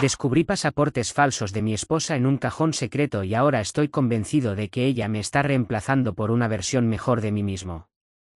Descubrí pasaportes falsos de mi esposa en un cajón secreto y ahora estoy convencido de que ella me está reemplazando por una versión mejor de mí mismo.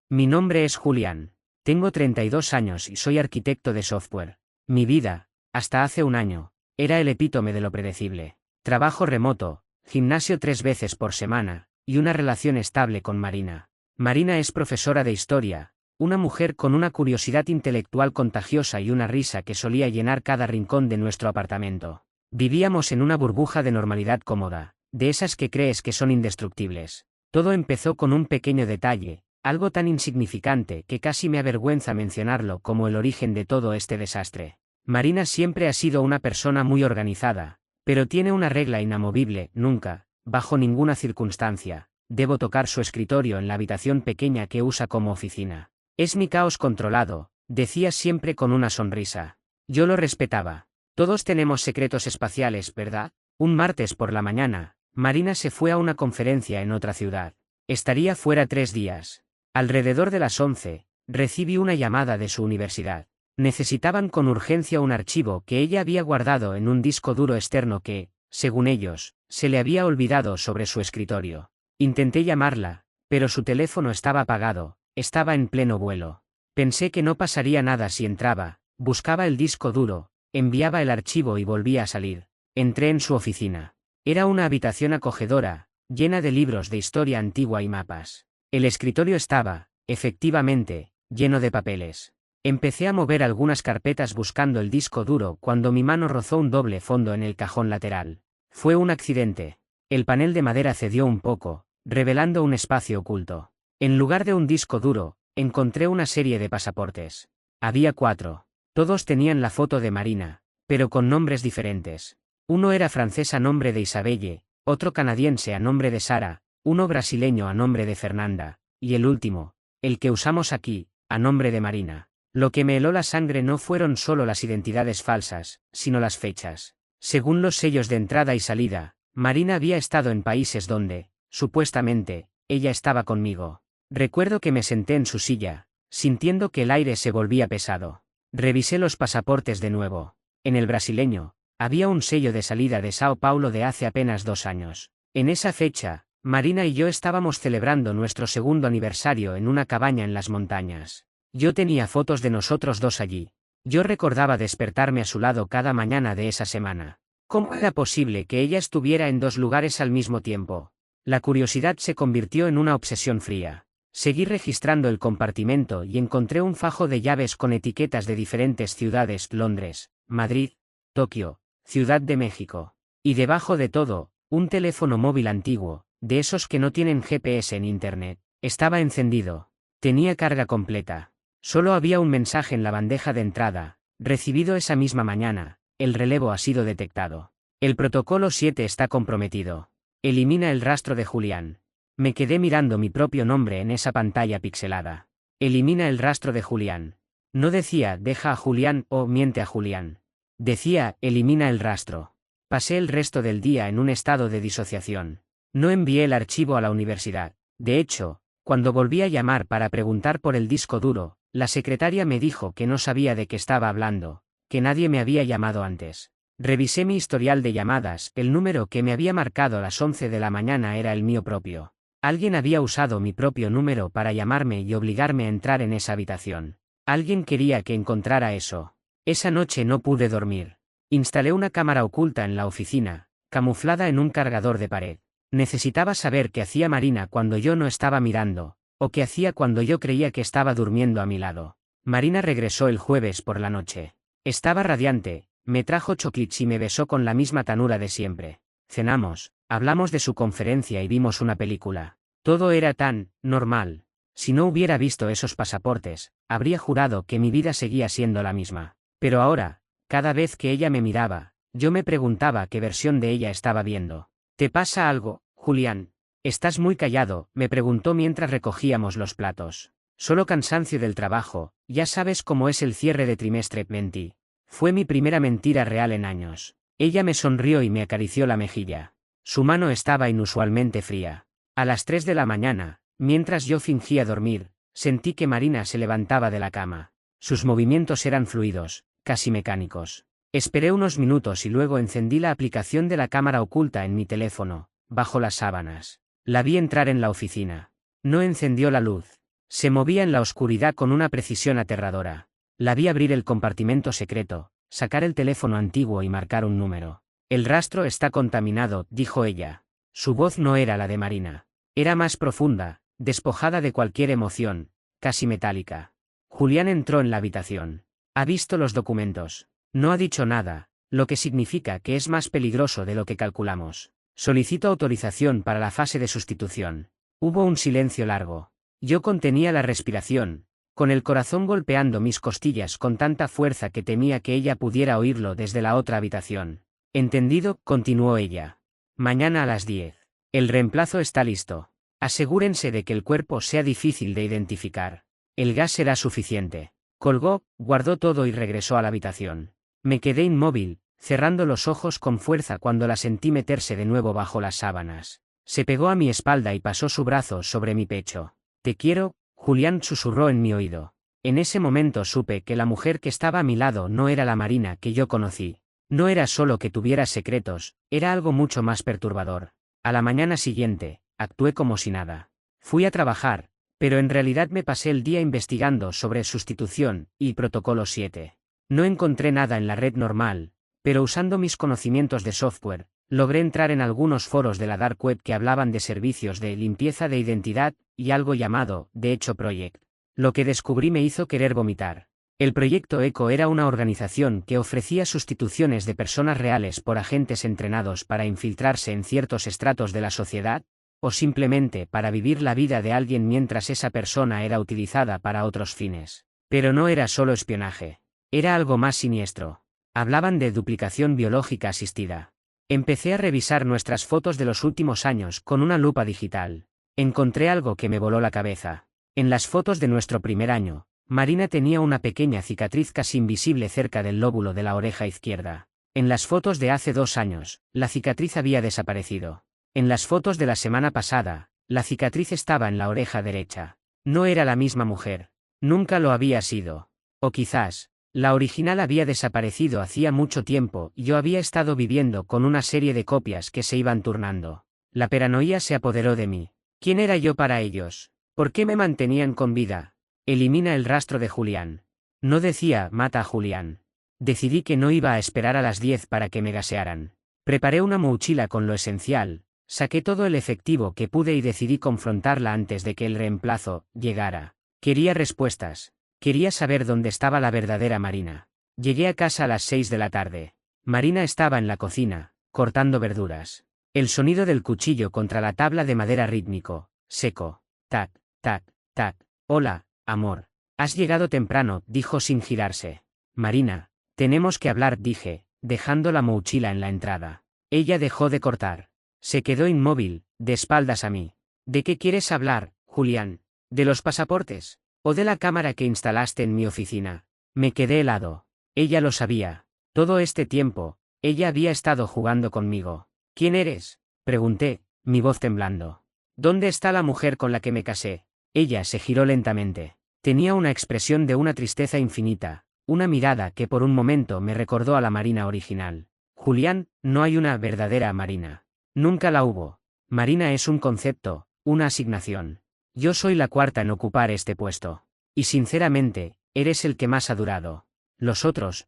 Mi nombre es Julián. Tengo 32 años y soy arquitecto de software. Mi vida, hasta hace un año, era el epítome de lo predecible. Trabajo remoto, gimnasio 3 veces por semana, y una relación estable con Marina. Marina es profesora de historia, una mujer con una curiosidad intelectual contagiosa y una risa que solía llenar cada rincón de nuestro apartamento. Vivíamos en una burbuja de normalidad cómoda, de esas que crees que son indestructibles. Todo empezó con un pequeño detalle, algo tan insignificante que casi me avergüenza mencionarlo como el origen de todo este desastre. Marina siempre ha sido una persona muy organizada, pero tiene una regla inamovible: nunca, bajo ninguna circunstancia, debo tocar su escritorio en la habitación pequeña que usa como oficina. Es mi caos controlado, decía siempre con una sonrisa. Yo lo respetaba. Todos tenemos secretos espaciales, ¿verdad? Un martes por la mañana, Marina se fue a una conferencia en otra ciudad. Estaría fuera 3 días. Alrededor de las 11, recibí una llamada de su universidad. Necesitaban con urgencia un archivo que ella había guardado en un disco duro externo que, según ellos, se le había olvidado sobre su escritorio. Intenté llamarla, pero su teléfono estaba apagado, estaba en pleno vuelo. Pensé que no pasaría nada si entraba, buscaba el disco duro, enviaba el archivo y volvía a salir. Entré en su oficina. Era una habitación acogedora, llena de libros de historia antigua y mapas. El escritorio estaba, efectivamente, lleno de papeles. Empecé a mover algunas carpetas buscando el disco duro cuando mi mano rozó un doble fondo en el cajón lateral. Fue un accidente. El panel de madera cedió un poco, revelando un espacio oculto. En lugar de un disco duro, encontré una serie de pasaportes. Había 4. Todos tenían la foto de Marina, pero con nombres diferentes. Uno era francés a nombre de Isabelle, otro canadiense a nombre de Sara, uno brasileño a nombre de Fernanda, y el último, el que usamos aquí, a nombre de Marina. Lo que me heló la sangre no fueron solo las identidades falsas, sino las fechas. Según los sellos de entrada y salida, Marina había estado en países donde, supuestamente, ella estaba conmigo. Recuerdo que me senté en su silla, sintiendo que el aire se volvía pesado. Revisé los pasaportes de nuevo. En el brasileño, había un sello de salida de Sao Paulo de hace apenas 2 años. En esa fecha, Marina y yo estábamos celebrando nuestro segundo aniversario en una cabaña en las montañas. Yo tenía fotos de nosotros dos allí. Yo recordaba despertarme a su lado cada mañana de esa semana. ¿Cómo era posible que ella estuviera en 2 lugares al mismo tiempo? La curiosidad se convirtió en una obsesión fría. Seguí registrando el compartimento y encontré un fajo de llaves con etiquetas de diferentes ciudades: Londres, Madrid, Tokio, Ciudad de México. Y debajo de todo, un teléfono móvil antiguo, de esos que no tienen GPS en Internet. Estaba encendido. Tenía carga completa. Solo había un mensaje en la bandeja de entrada: recibido esa misma mañana, el relevo ha sido detectado. El protocolo 7 está comprometido. Elimina el rastro de Julián. Me quedé mirando mi propio nombre en esa pantalla pixelada. Elimina el rastro de Julián. No decía deja a Julián o miente a Julián. Decía elimina el rastro. Pasé el resto del día en un estado de disociación. No envié el archivo a la universidad. De hecho, cuando volví a llamar para preguntar por el disco duro, la secretaria me dijo que no sabía de qué estaba hablando, que nadie me había llamado antes. Revisé mi historial de llamadas, el número que me había marcado a las 11 de la mañana era el mío propio. Alguien había usado mi propio número para llamarme y obligarme a entrar en esa habitación. Alguien quería que encontrara eso. Esa noche no pude dormir. Instalé una cámara oculta en la oficina, camuflada en un cargador de pared. Necesitaba saber qué hacía Marina cuando yo no estaba mirando, o qué hacía cuando yo creía que estaba durmiendo a mi lado. Marina regresó el jueves por la noche. Estaba radiante, me trajo chocolates y me besó con la misma ternura de siempre. Cenamos, hablamos de su conferencia y vimos una película. Todo era tan normal. Si no hubiera visto esos pasaportes, habría jurado que mi vida seguía siendo la misma. Pero ahora, cada vez que ella me miraba, yo me preguntaba qué versión de ella estaba viendo. ¿Te pasa algo, Julián? Estás muy callado, me preguntó mientras recogíamos los platos. Solo cansancio del trabajo, ya sabes cómo es el cierre de trimestre, mentí. Fue mi primera mentira real en años. Ella me sonrió y me acarició la mejilla. Su mano estaba inusualmente fría. A las 3 de la mañana, mientras yo fingía dormir, sentí que Marina se levantaba de la cama. Sus movimientos eran fluidos, casi mecánicos. Esperé unos minutos y luego encendí la aplicación de la cámara oculta en mi teléfono, bajo las sábanas. La vi entrar en la oficina. No encendió la luz. Se movía en la oscuridad con una precisión aterradora. La vi abrir el compartimento secreto, sacar el teléfono antiguo y marcar un número. El rastro está contaminado, dijo ella. Su voz no era la de Marina. Era más profunda, despojada de cualquier emoción, casi metálica. Julián entró en la habitación. Ha visto los documentos. No ha dicho nada, lo que significa que es más peligroso de lo que calculamos. Solicito autorización para la fase de sustitución. Hubo un silencio largo. Yo contenía la respiración, con el corazón golpeando mis costillas con tanta fuerza que temía que ella pudiera oírlo desde la otra habitación. Entendido, continuó ella. Mañana a las 10. El reemplazo está listo. Asegúrense de que el cuerpo sea difícil de identificar. El gas será suficiente. Colgó, guardó todo y regresó a la habitación. Me quedé inmóvil, cerrando los ojos con fuerza cuando la sentí meterse de nuevo bajo las sábanas. Se pegó a mi espalda y pasó su brazo sobre mi pecho. Te quiero, Julián susurró en mi oído. En ese momento supe que la mujer que estaba a mi lado no era la Marina que yo conocí. No era solo que tuviera secretos, era algo mucho más perturbador. A la mañana siguiente, actué como si nada. Fui a trabajar, pero en realidad me pasé el día investigando sobre sustitución y protocolo 7. No encontré nada en la red normal, pero usando mis conocimientos de software, logré entrar en algunos foros de la Dark Web que hablaban de servicios de limpieza de identidad y algo llamado, de hecho, Project. Lo que descubrí me hizo querer vomitar. El proyecto ECO era una organización que ofrecía sustituciones de personas reales por agentes entrenados para infiltrarse en ciertos estratos de la sociedad, o simplemente para vivir la vida de alguien mientras esa persona era utilizada para otros fines. Pero no era solo espionaje. Era algo más siniestro. Hablaban de duplicación biológica asistida. Empecé a revisar nuestras fotos de los últimos años con una lupa digital. Encontré algo que me voló la cabeza. En las fotos de nuestro primer año, Marina tenía una pequeña cicatriz casi invisible cerca del lóbulo de la oreja izquierda. En las fotos de hace 2 años, la cicatriz había desaparecido. En las fotos de la semana pasada, la cicatriz estaba en la oreja derecha. No era la misma mujer. Nunca lo había sido. O quizás, la original había desaparecido hacía mucho tiempo y yo había estado viviendo con una serie de copias que se iban turnando. La paranoia se apoderó de mí. ¿Quién era yo para ellos? ¿Por qué me mantenían con vida? Elimina el rastro de Julián. No decía, mata a Julián. Decidí que no iba a esperar a las 10 para que me gasearan. Preparé una mochila con lo esencial, saqué todo el efectivo que pude y decidí confrontarla antes de que el reemplazo llegara. Quería respuestas. Quería saber dónde estaba la verdadera Marina. Llegué a casa a las 6 de la tarde. Marina estaba en la cocina, cortando verduras. El sonido del cuchillo contra la tabla de madera rítmico, seco. Tac, tac, tac. Hola, amor. Has llegado temprano, dijo sin girarse. Marina, tenemos que hablar, dije, dejando la mochila en la entrada. Ella dejó de cortar. Se quedó inmóvil, de espaldas a mí. ¿De qué quieres hablar, Julián? ¿De los pasaportes? ¿O de la cámara que instalaste en mi oficina? Me quedé helado. Ella lo sabía. Todo este tiempo, ella había estado jugando conmigo. ¿Quién eres? Pregunté, mi voz temblando. ¿Dónde está la mujer con la que me casé? Ella se giró lentamente. Tenía una expresión de una tristeza infinita, una mirada que por un momento me recordó a la Marina original. Julián, no hay una verdadera Marina. Nunca la hubo. Marina es un concepto, una asignación. Yo soy la cuarta en ocupar este puesto. Y sinceramente, eres el que más ha durado. Los otros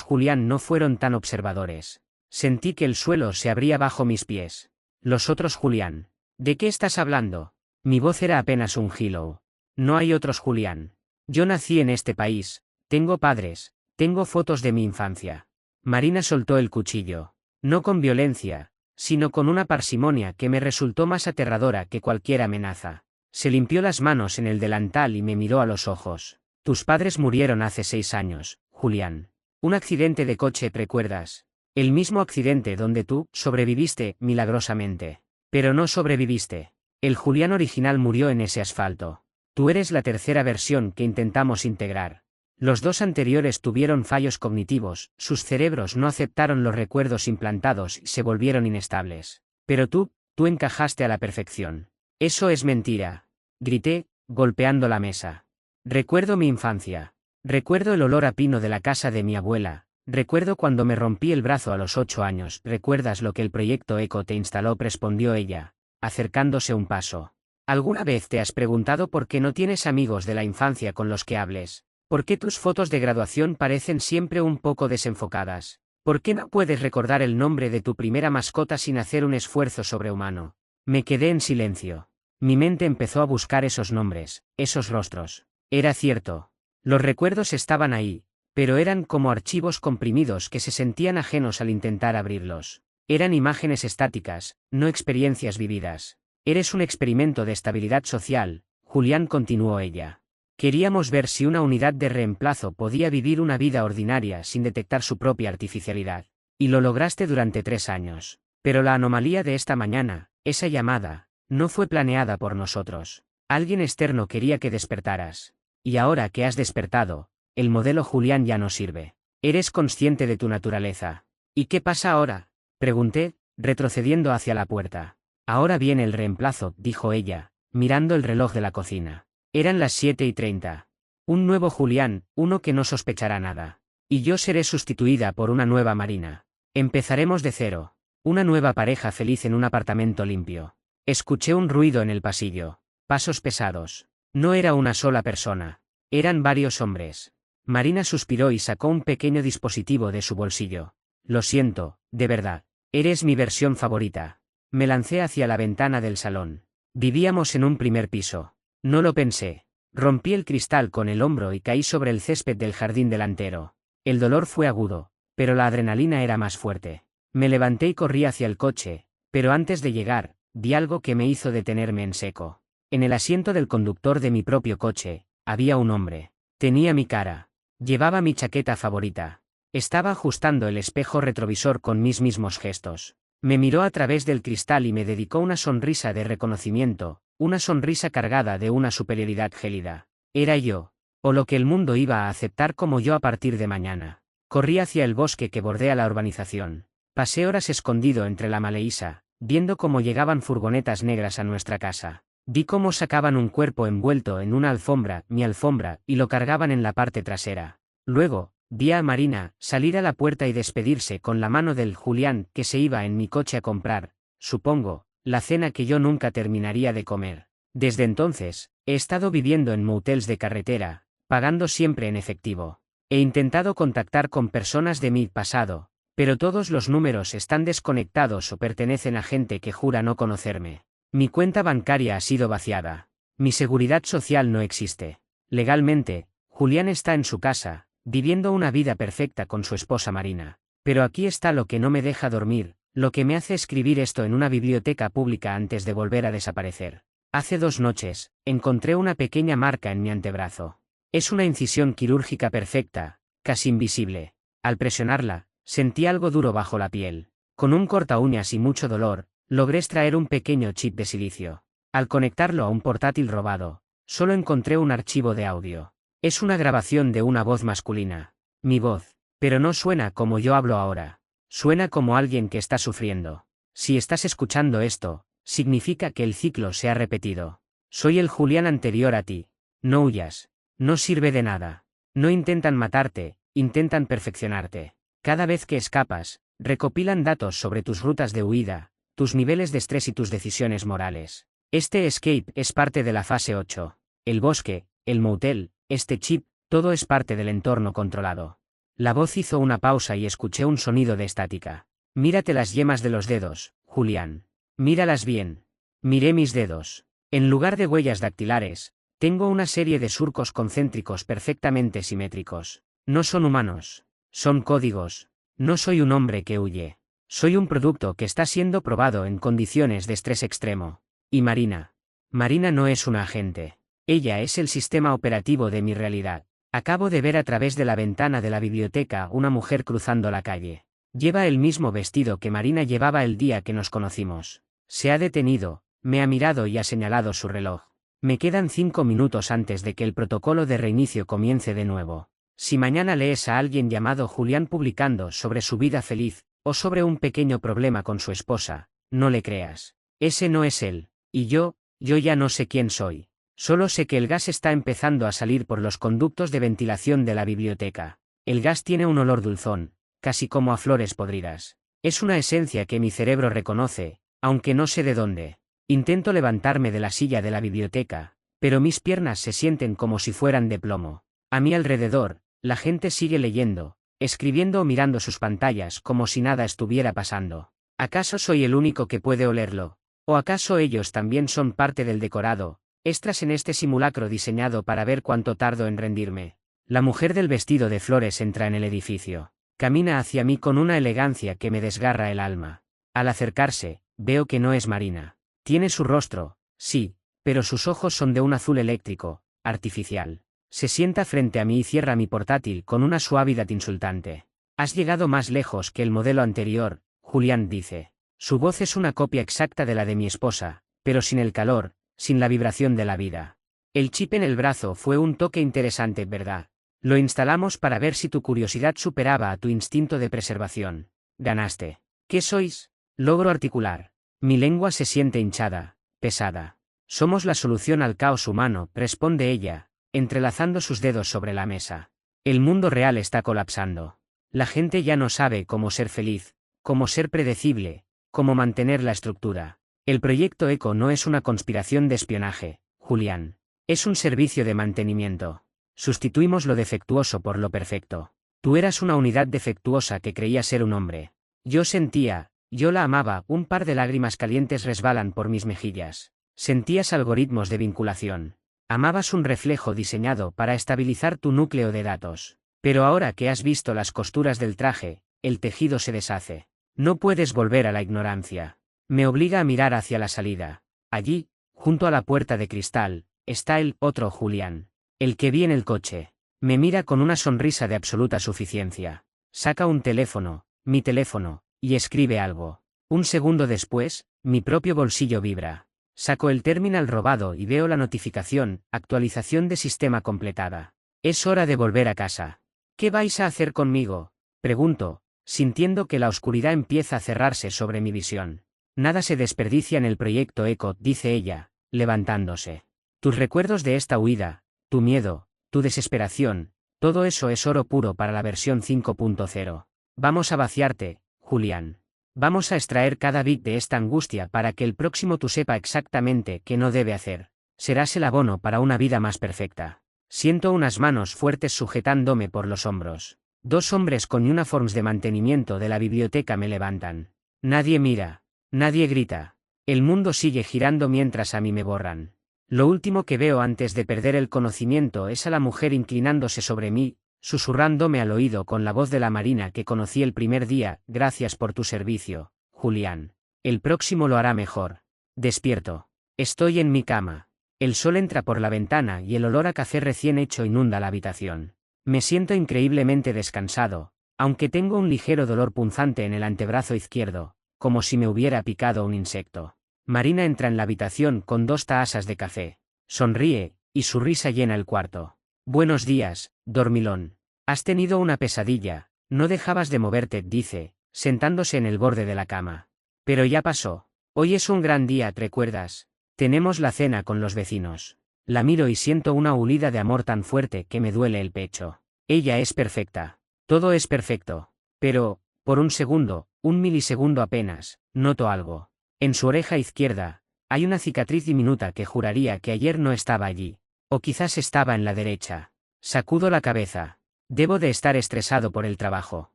Julián no fueron tan observadores. Sentí que el suelo se abría bajo mis pies. Los otros Julián. ¿De qué estás hablando? Mi voz era apenas un hello. No hay otros Julián. Yo nací en este país, tengo padres, tengo fotos de mi infancia. Marina soltó el cuchillo. No con violencia, sino con una parsimonia que me resultó más aterradora que cualquier amenaza. Se limpió las manos en el delantal y me miró a los ojos. Tus padres murieron hace 6 años, Julián. Un accidente de coche, ¿recuerdas? El mismo accidente donde tú sobreviviste milagrosamente. Pero no sobreviviste. El Julián original murió en ese asfalto. Tú eres la tercera versión que intentamos integrar. Los 2 anteriores tuvieron fallos cognitivos, sus cerebros no aceptaron los recuerdos implantados y se volvieron inestables. Pero tú encajaste a la perfección. Eso es mentira. Grité, golpeando la mesa. Recuerdo mi infancia. Recuerdo el olor a pino de la casa de mi abuela, Recuerdo cuando me rompí el brazo a los 8 años. ¿Recuerdas lo que el proyecto ECO te instaló? Respondió ella, acercándose un paso. ¿Alguna vez te has preguntado por qué no tienes amigos de la infancia con los que hables? ¿Por qué tus fotos de graduación parecen siempre un poco desenfocadas? ¿Por qué no puedes recordar el nombre de tu primera mascota sin hacer un esfuerzo sobrehumano? Me quedé en silencio. Mi mente empezó a buscar esos nombres, esos rostros. Era cierto. Los recuerdos estaban ahí, pero eran como archivos comprimidos que se sentían ajenos al intentar abrirlos. Eran imágenes estáticas, no experiencias vividas. Eres un experimento de estabilidad social, Julián, continuó ella. Queríamos ver si una unidad de reemplazo podía vivir una vida ordinaria sin detectar su propia artificialidad. Y lo lograste durante 3 años. Pero la anomalía de esta mañana, esa llamada, no fue planeada por nosotros. Alguien externo quería que despertaras. Y ahora que has despertado, el modelo Julián ya no sirve. Eres consciente de tu naturaleza. ¿Y qué pasa ahora? Pregunté, retrocediendo hacia la puerta. Ahora viene el reemplazo, dijo ella, mirando el reloj de la cocina. Eran las 7:30. Un nuevo Julián, uno que no sospechará nada. Y yo seré sustituida por una nueva Marina. Empezaremos de cero. Una nueva pareja feliz en un apartamento limpio. Escuché un ruido en el pasillo. Pasos pesados. No era una sola persona. Eran varios hombres. Marina suspiró y sacó un pequeño dispositivo de su bolsillo. Lo siento, de verdad. Eres mi versión favorita. Me lancé hacia la ventana del salón. Vivíamos en un primer piso. No lo pensé. Rompí el cristal con el hombro y caí sobre el césped del jardín delantero. El dolor fue agudo, pero la adrenalina era más fuerte. Me levanté y corrí hacia el coche, pero antes de llegar, vi algo que me hizo detenerme en seco. En el asiento del conductor de mi propio coche, había un hombre. Tenía mi cara. Llevaba mi chaqueta favorita. Estaba ajustando el espejo retrovisor con mis mismos gestos. Me miró a través del cristal y me dedicó una sonrisa de reconocimiento, una sonrisa cargada de una superioridad gélida. Era yo, o lo que el mundo iba a aceptar como yo a partir de mañana. Corrí hacia el bosque que bordea la urbanización. Pasé horas escondido entre la maleza, viendo cómo llegaban furgonetas negras a nuestra casa. Vi cómo sacaban un cuerpo envuelto en una alfombra, mi alfombra, y lo cargaban en la parte trasera. Luego, vi a Marina salir a la puerta y despedirse con la mano del Julián que se iba en mi coche a comprar, supongo, la cena que yo nunca terminaría de comer. Desde entonces, he estado viviendo en motels de carretera, pagando siempre en efectivo. He intentado contactar con personas de mi pasado, pero todos los números están desconectados o pertenecen a gente que jura no conocerme. Mi cuenta bancaria ha sido vaciada. Mi seguridad social no existe. Legalmente, Julián está en su casa, viviendo una vida perfecta con su esposa Marina. Pero aquí está lo que no me deja dormir, lo que me hace escribir esto en una biblioteca pública antes de volver a desaparecer. Hace 2 noches, encontré una pequeña marca en mi antebrazo. Es una incisión quirúrgica perfecta, casi invisible. Al presionarla, sentí algo duro bajo la piel. Con un cortaúñas y mucho dolor, logré extraer un pequeño chip de silicio. Al conectarlo a un portátil robado, solo encontré un archivo de audio. Es una grabación de una voz masculina. Mi voz. Pero no suena como yo hablo ahora. Suena como alguien que está sufriendo. Si estás escuchando esto, significa que el ciclo se ha repetido. Soy el Julián anterior a ti. No huyas. No sirve de nada. No intentan matarte, intentan perfeccionarte. Cada vez que escapas, recopilan datos sobre tus rutas de huida, tus niveles de estrés y tus decisiones morales. Este escape es parte de la fase 8. El bosque, el motel, este chip, todo es parte del entorno controlado. La voz hizo una pausa y escuché un sonido de estática. Mírate las yemas de los dedos, Julián. Míralas bien. Miré mis dedos. En lugar de huellas dactilares, tengo una serie de surcos concéntricos perfectamente simétricos. No son humanos. Son códigos. No soy un hombre que huye. Soy un producto que está siendo probado en condiciones de estrés extremo. Y Marina. Marina no es una agente. Ella es el sistema operativo de mi realidad. Acabo de ver a través de la ventana de la biblioteca una mujer cruzando la calle. Lleva el mismo vestido que Marina llevaba el día que nos conocimos. Se ha detenido, me ha mirado y ha señalado su reloj. Me quedan 5 minutos antes de que el protocolo de reinicio comience de nuevo. Si mañana lees a alguien llamado Julián publicando sobre su vida feliz, o sobre un pequeño problema con su esposa, no le creas. Ese no es él. Y yo ya no sé quién soy. Solo sé que el gas está empezando a salir por los conductos de ventilación de la biblioteca. El gas tiene un olor dulzón, casi como a flores podridas. Es una esencia que mi cerebro reconoce, aunque no sé de dónde. Intento levantarme de la silla de la biblioteca, pero mis piernas se sienten como si fueran de plomo. A mi alrededor, la gente sigue leyendo, escribiendo o mirando sus pantallas como si nada estuviera pasando. ¿Acaso soy el único que puede olerlo? ¿O acaso ellos también son parte del decorado, extras en este simulacro diseñado para ver cuánto tardo en rendirme? La mujer del vestido de flores entra en el edificio. Camina hacia mí con una elegancia que me desgarra el alma. Al acercarse, veo que no es Marina. Tiene su rostro, sí, pero sus ojos son de un azul eléctrico, artificial. Se sienta frente a mí y cierra mi portátil con una suavidad insultante. Has llegado más lejos que el modelo anterior, Julián dice. Su voz es una copia exacta de la de mi esposa, pero sin el calor, sin la vibración de la vida. El chip en el brazo fue un toque interesante, ¿verdad? Lo instalamos para ver si tu curiosidad superaba a tu instinto de preservación. Ganaste. ¿Qué sois? Logro articular. Mi lengua se siente hinchada, pesada. Somos la solución al caos humano, responde ella, entrelazando sus dedos sobre la mesa. El mundo real está colapsando. La gente ya no sabe cómo ser feliz, cómo ser predecible, cómo mantener la estructura. El proyecto ECO no es una conspiración de espionaje, Julián. Es un servicio de mantenimiento. Sustituimos lo defectuoso por lo perfecto. Tú eras una unidad defectuosa que creía ser un hombre. Yo la amaba, un par de lágrimas calientes resbalan por mis mejillas. Sentías algoritmos de vinculación. Amabas un reflejo diseñado para estabilizar tu núcleo de datos. Pero ahora que has visto las costuras del traje, el tejido se deshace. No puedes volver a la ignorancia. Me obliga a mirar hacia la salida. Allí, junto a la puerta de cristal, está el otro Julián. El que vi en el coche. Me mira con una sonrisa de absoluta suficiencia. Saca un teléfono, mi teléfono, y escribe algo. Un segundo después, mi propio bolsillo vibra. Saco el terminal robado y veo la notificación, actualización de sistema completada. Es hora de volver a casa. ¿Qué vais a hacer conmigo? Pregunto, sintiendo que la oscuridad empieza a cerrarse sobre mi visión. Nada se desperdicia en el proyecto ECO, dice ella, levantándose. Tus recuerdos de esta huida, tu miedo, tu desesperación, todo eso es oro puro para la versión 5.0. Vamos a vaciarte, Julián. Vamos a extraer cada bit de esta angustia para que el próximo tú sepa exactamente qué no debe hacer. Serás el abono para una vida más perfecta. Siento unas manos fuertes sujetándome por los hombros. Dos hombres con uniformes de mantenimiento de la biblioteca me levantan. Nadie mira. Nadie grita. El mundo sigue girando mientras a mí me borran. Lo último que veo antes de perder el conocimiento es a la mujer inclinándose sobre mí, susurrándome al oído con la voz de la Marina que conocí el primer día. Gracias por tu servicio, Julián. El próximo lo hará mejor. Despierto. Estoy en mi cama. El sol entra por la ventana y el olor a café recién hecho inunda la habitación. Me siento increíblemente descansado, aunque tengo un ligero dolor punzante en el antebrazo izquierdo, como si me hubiera picado un insecto. Marina entra en la habitación con 2 tazas de café. Sonríe, y su risa llena el cuarto. Buenos días, dormilón. Has tenido una pesadilla, no dejabas de moverte, dice, sentándose en el borde de la cama. Pero ya pasó. Hoy es un gran día, ¿te recuerdas? Tenemos la cena con los vecinos. La miro y siento una hulida de amor tan fuerte que me duele el pecho. Ella es perfecta. Todo es perfecto. Pero, por un segundo, un milisegundo apenas, noto algo. En su oreja izquierda, hay una cicatriz diminuta que juraría que ayer no estaba allí. O quizás estaba en la derecha. Sacudo la cabeza. Debo de estar estresado por el trabajo.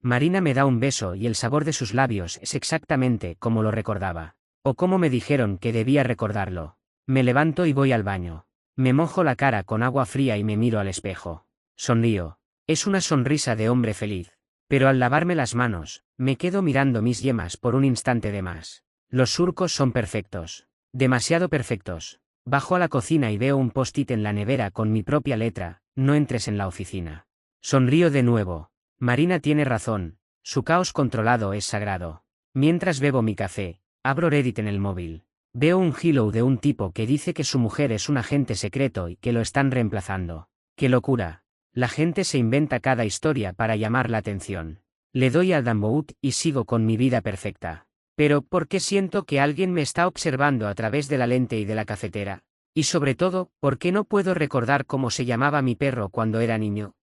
Marina me da un beso y el sabor de sus labios es exactamente como lo recordaba. O como me dijeron que debía recordarlo. Me levanto y voy al baño. Me mojo la cara con agua fría y me miro al espejo. Sonrío. Es una sonrisa de hombre feliz. Pero al lavarme las manos, me quedo mirando mis yemas por un instante de más. Los surcos son perfectos. Demasiado perfectos. Bajo a la cocina y veo un post-it en la nevera con mi propia letra, no entres en la oficina. Sonrío de nuevo. Marina tiene razón, su caos controlado es sagrado. Mientras bebo mi café, abro Reddit en el móvil. Veo un hilo de un tipo que dice que su mujer es un agente secreto y que lo están reemplazando. ¡Qué locura! La gente se inventa cada historia para llamar la atención. Le doy al downvote y sigo con mi vida perfecta. Pero, ¿por qué siento que alguien me está observando a través de la lente y de la cafetera? Y sobre todo, ¿por qué no puedo recordar cómo se llamaba mi perro cuando era niño?